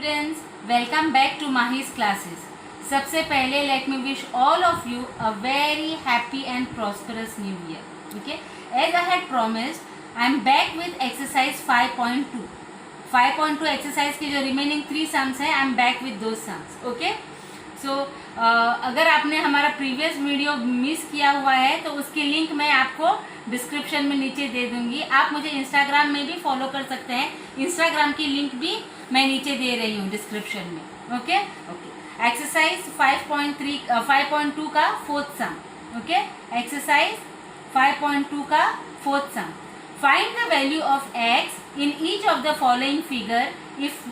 Students, welcome back to Mahi's classes. सबसे पहले let me wish all of you a very happy and prosperous new year. Okay, as I had promised I am back with exercise 5.2। 5.2 exercise की जो remaining 3 sums है, I am back with those sums. Okay, so अगर आपने हमारा previous video miss किया हुआ है तो उसकी लिंक मैं आपको डिस्क्रिप्शन में नीचे दे दूंगी। आप मुझे इंस्टाग्राम में भी फॉलो कर सकते हैं, इंस्टाग्राम की लिंक भी मैं नीचे दे रही हूँ डिस्क्रिप्शन में। ओके ओके, एक्सरसाइज 5.2 का फोर्थ सम। ओके, एक्सरसाइज 5.2 का fourth sum. Find the value of x in each of the following figure if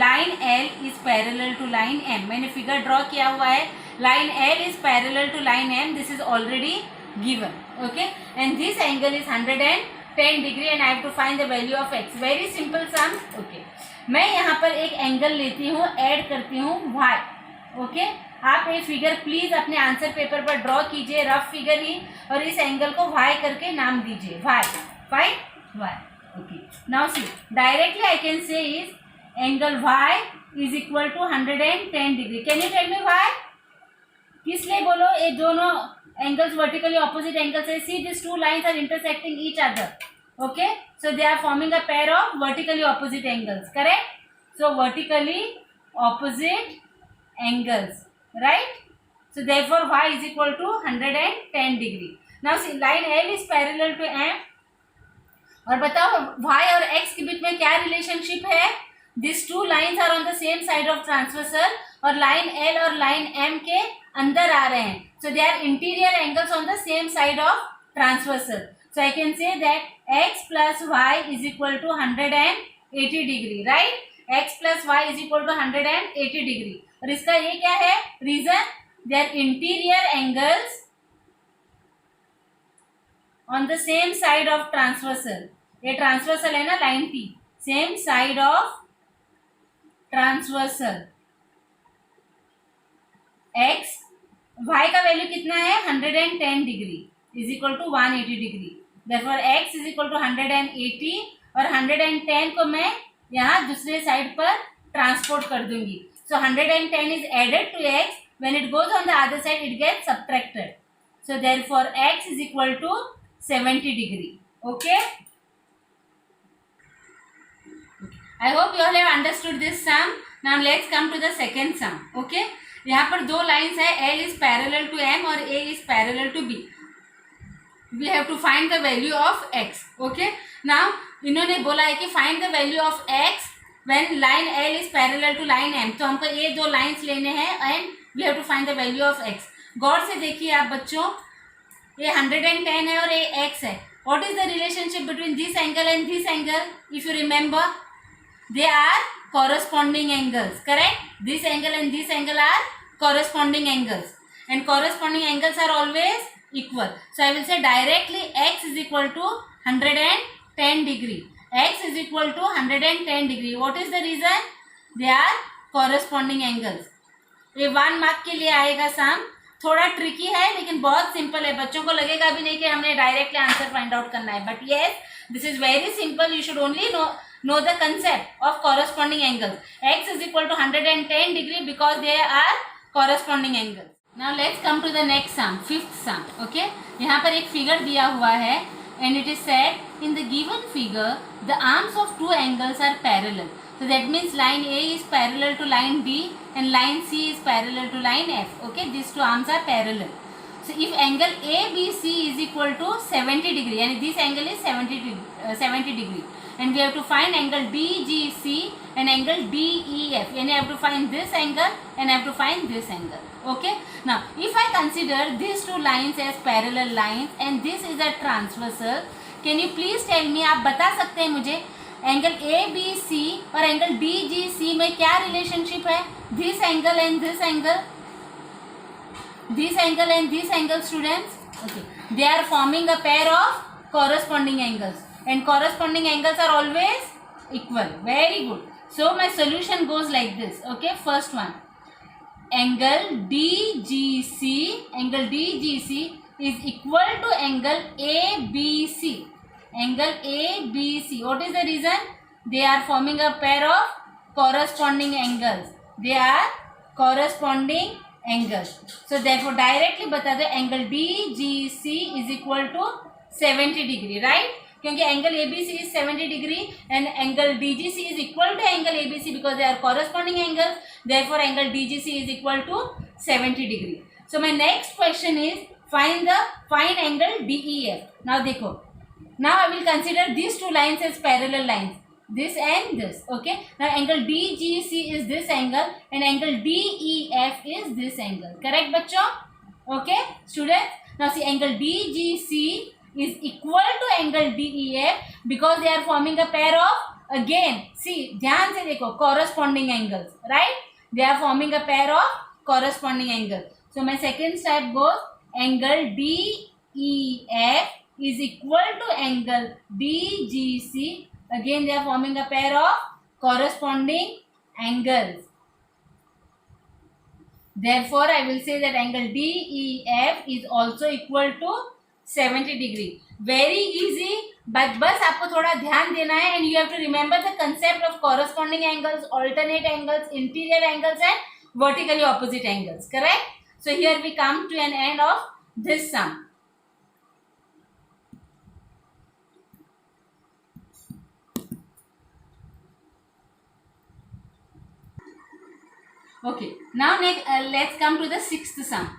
line L is parallel to line M। मैंने फिगर ड्रॉ किया हुआ है, line L is parallel to line M, this is already given. Okay, and this angle is 110 degree and I have to find the value of x। Very simple sum. Okay, मैं यहाँ पर एक angle लेती हूँ, add करती हूँ y। Okay, आप ये फिगर प्लीज अपने आंसर पेपर पर ड्रॉ कीजिए, रफ फिगर ही, और इस एंगल को y करके नाम दीजिए, y। Fine y। Okay, now see directly I can say is angle y is equal to 110 degree. Can you tell me why? किस लिए बोलो? ये दोनों एंगल्स वर्टिकली ऑपोजिट एंगल्स है। See this two lines are intersecting each other. Okay, so they are forming a pair of vertically opposite angles, correct? So vertically opposite angles, right? So therefore y is equal to 110 degree. Now see, line L is parallel to M। और बताओ y और x के बीच में क्या relationship है? These two lines are on the same side of transversal, और line L और line M के अंदर आ रहे हैं, so they are interior angles on the same side of transversal. So I can say that x plus y is equal to 180 degree, right? x plus y is equal to 180 degree. और इसका ये क्या है reason? They are interior angles on the same side of transversal. ये transversal है ना, line T, same side of transversal. x y का वैल्यू कितना है? 110 degree is equal to 180 degree. Therefore x is equal to 180, और 110 को मैं यहाँ दूसरे साइड पर ट्रांसपोर्ट कर दूंगी। So 110 is added to x. When it goes on the other side, it gets subtracted. So therefore x is equal to 70 degree. Okay? I hope you all have understood this sum. Now let's come to the second sum. Okay? यहाँ पर दो lines है, L is parallel to M और A is parallel to B. We have to find the value of x. Okay? Now इन्होंने बोला है कि find the value of x when line L is parallel to line M। तो हमको ये दो lines लेने हैं and we have to find the value of x। गौर से देखिए आप बच्चों, ये 110 है और ये x है। What is the relationship between this angle and this angle? If you remember, they are corresponding angles, correct? This angle and this angle are corresponding angles, and corresponding angles are always equal. So I will say directly x is equal to 110 degree. X is equal to 110 degree. What is the reason? They are corresponding angles. ये 1 mark के लिए आएगा सम। थोड़ा tricky है लेकिन बहुत simple है, बच्चों को लगेगा भी नहीं कि हमने डायरेक्टली आंसर फाइंड आउट करना है, but yes this is very simple. You should only know the concept of corresponding angles. X is equal to 110 degree because they are corresponding angles. Now let's come to the next sum, fifth sum. Okay, यहाँ पर एक figure दिया हुआ है and it is said in the given figure the arms of two angles are parallel. So that means line A is parallel to line B and line C is parallel to line F. Okay, these two arms are parallel. So if angle ABC is equal to 70 degree and this angle is 70 degree, and we have to find angle DGC and angle DEF, and I have to find this angle and I have to find this angle. Okay, now if I consider these two lines as parallel lines and this is a transversal, can you please tell me, आप बता सकते हैं मुझे angle ABC और angle DGC में क्या relationship है? This angle and this angle, this angle and this angle, students. Okay, they are forming a pair of corresponding angles, and corresponding angles are always equal. Very good. So my solution goes like this. Okay, first one, angle DGC is equal to angle ABC. Angle ABC. What is the reason? They are forming a pair of corresponding angles. They are corresponding angles. So therefore directly बता दो angle DGC is equal to 70 degree, right? क्योंकि angle ABC is 70 degree and angle DGC is equal to angle ABC because they are corresponding angles. Therefore angle DGC is equal to 70 degree. So my next question is find angle DEF. Now देखो, now I will consider these two lines as parallel lines, this and this. Okay, now angle DGC is this angle and angle DEF is this angle. Correct बच्चों? Okay students, now see angle DGC is equal to angle DEF because they are forming a pair of, again see ध्यान से देखो, corresponding angles, right? They are forming a pair of corresponding angles. So my second step goes angle DEF is equal to angle DGC. Again they are forming a pair of corresponding angles. Therefore I will say that angle DEF is also equal to 70 degree. Very easy, but बस आपको थोड़ा ध्यान देना है and you have to remember the concept of corresponding angles, alternate angles, interior angles and vertically opposite angles. Correct? So here we come to an end of this sum. Okay, now let's come to the sixth sum.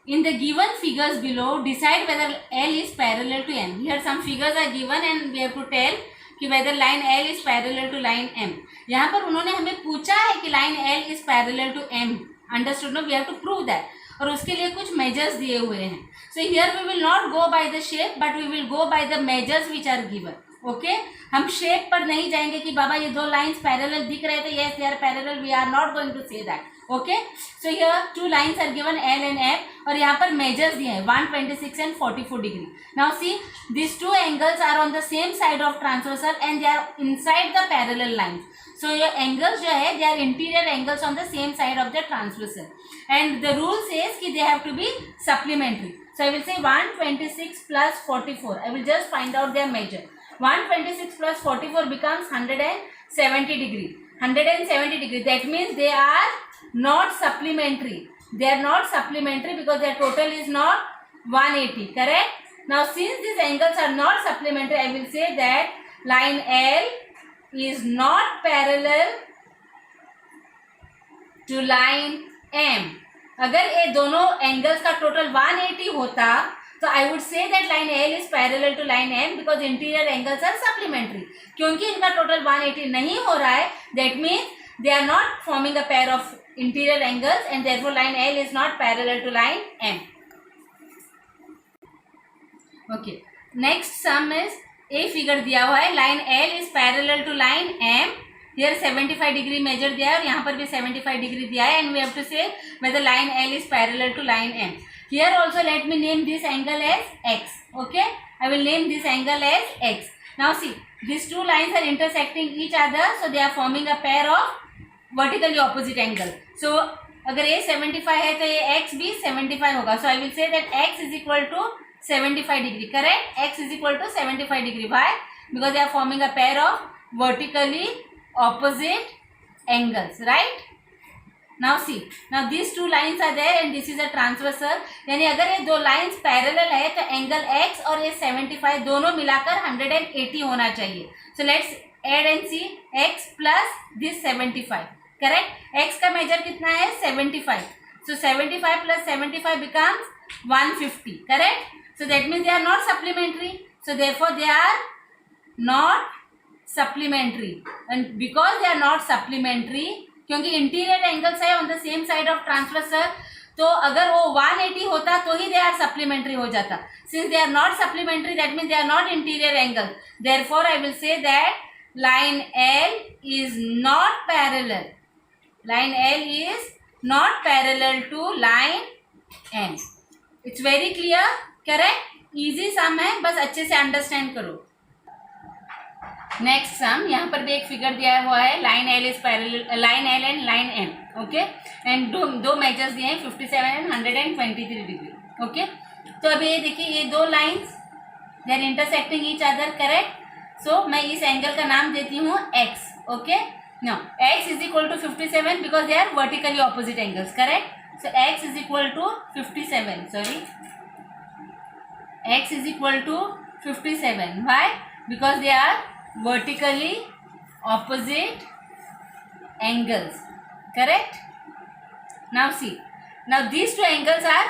In the given figures below, decide whether L is parallel to M. Here some figures are given and we have to tell कि whether line L is parallel to line M. यहाँ पर उन्होंने हमें पूछा है कि line L is parallel to M. Understood? No, we have to prove that. और उसके लिए कुछ measures दिए हुए हैं. So here we will not go by the shape, but we will go by the measures which are given. Okay? हम shape पर नहीं जाएंगे कि बाबा ये दो लाइंस पैरेलल दिख रहे थे, yes they are parallel, we are not going to say that. Okay? So here two lines are given L and M और यहाँ पर measures दिए हैं 126 and 44 degree. Now see, these two angles are on the same side of transversal and they are inside the parallel lines. So your angles जो है they are interior angles on the same side of the transversal and the rule says कि they have to be supplementary. So I will say 126 plus 44. I will just find out their measure. 126 plus 44 becomes 170 degree. 170 degree. That means they are not supplementary. They are not supplementary because their total is not 180. Correct? Now since these angles are not supplementary, I will say that line L is not parallel to line M. अगर ये दोनों angles का total 180 होता तो I would say that line L is parallel to line M because interior angles are supplementary. क्योंकि इनका total 180 नहीं हो रहा है, that means they are not forming a pair of interior angles and therefore line L is not parallel to line M. Okay, next sum is a figure दिया हुआ है, line L is parallel to line M. Here 75 degree measure दिया है और यहाँ पर भी 75 degree दिया है and we have to say whether line L is parallel to line M. Here also let me name this angle as X. Okay, I will name this angle as X. Now see, these two lines are intersecting each other, so they are forming a pair of vertically opposite angle. So अगर ये 75 है तो ये X भी 75 होगा. So I will say that X is equal to 75 degree. Correct? X is equal to 75 degree. Why? Because they are forming a pair of vertically opposite angles, right? Now see, now these two lines are there and this is a transversal. यानी अगर ये दो lines parallel है तो angle X और ये 75 दोनों मिलाकर 180 होना चाहिए. So let's add and see X plus this 75. Correct? X का measure कितना है? 75. So 75 plus 75 becomes 150. Correct? So that means they are not supplementary. So therefore they are not supplementary. And because they are not supplementary, क्योंकि interior angles है on the same side of transversal, तो अगर वो 180 होता तो ही they are supplementary हो जाता. Since they are not supplementary that means they are not interior angle. Therefore I will say that line L is not parallel. Line L is not parallel to line M. It's very clear. Correct? Easy sum है, बस अच्छे से understand करो. Next sum, यहाँ पर भी एक figure दिया हुआ है, line L is parallel, line L and line M. Okay, and दो मेजर्स दिए हैं 57 एंड 123 डिग्री. ओके, तो अभी ये देखिए ये दो lines they are intersecting each other. Correct? So मैं इस एंगल का नाम देती हूँ X. Okay, No, x is equal to 57 because they are vertically opposite angles, correct? So x is equal to 57. Sorry, x is equal to 57. Why? Because they are vertically opposite angles, correct? Now see, now these two angles are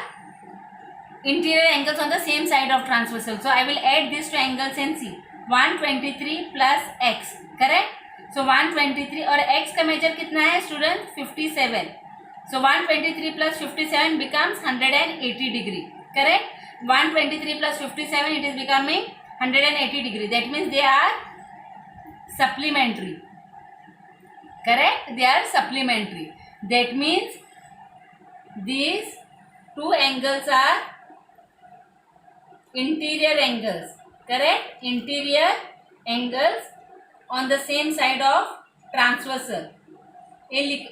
interior angles on the same side of transversal. So I will add these two angles and see 123 plus x, correct? So 123 और x का major कितना है student 57. So 123 plus 57 becomes 180 degree, correct? 123 plus 57 it is becoming 180 degree. That means they are supplementary, correct? They are supplementary. That means these two angles are interior angles, correct? Interior angles on the same side of transversal. ये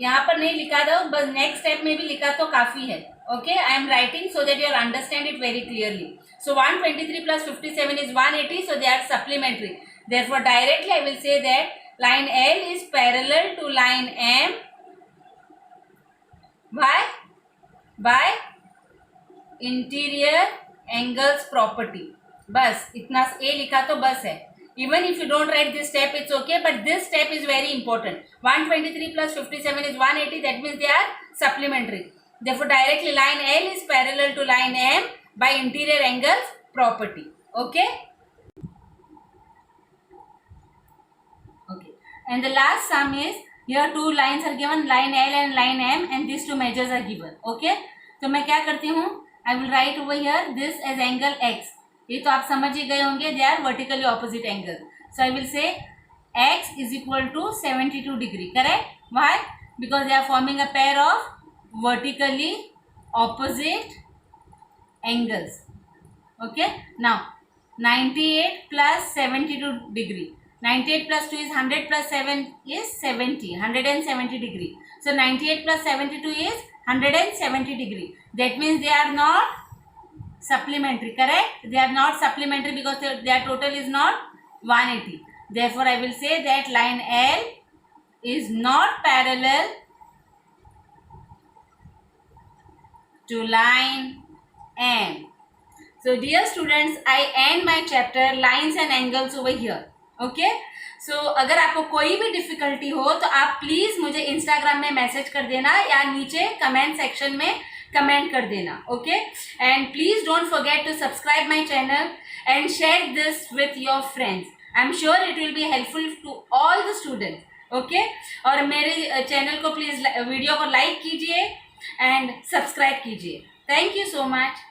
यहाँ पर नहीं लिखा था, बस next step में भी लिखा तो काफी है. Okay, I am writing so that you will understand it very clearly. So 123 plus 57 is 180, so they are supplementary. Therefore directly I will say that line L is parallel to line M by interior angles property. बस इतना A लिखा तो बस है. Even if you don't write this step, it's okay, but this step is very important. 123 plus 57 is 180, that means they are supplementary. Therefore directly line L is parallel to line M by interior angles property. Okay? Okay. And the last sum is, here two lines are given, line L and line M, and these two measures are given. Okay? तो मैं क्या करती हूँ, I will write over here this as angle x. ये तो आप समझ ही गए होंगे, they are vertically opposite angles. So I will say x is equal to 72 degree, correct? Why? Because they are forming a pair of vertically opposite angles. Okay? Now 98 plus 72 degree. 98 plus 2 is 100 plus 7 is 70. 170 degree. So 98 plus 72 is 170 degree. That means they are not supplementary, correct? They are not supplementary because their total is not 180. Therefore I will say that line L is not parallel to line M. So dear students, I end my chapter lines and angles over here. Okay? So अगर आपको कोई भी difficulty हो तो आप please मुझे Instagram में message कर देना या नीचे कमेंट सेक्शन में कमेंट कर देना. Okay? And please don't forget to subscribe my channel and share this with your friends. I am sure it will be helpful to all the students. Okay? और मेरे channel को please video को like कीजिए and subscribe कीजिए. Thank you so much.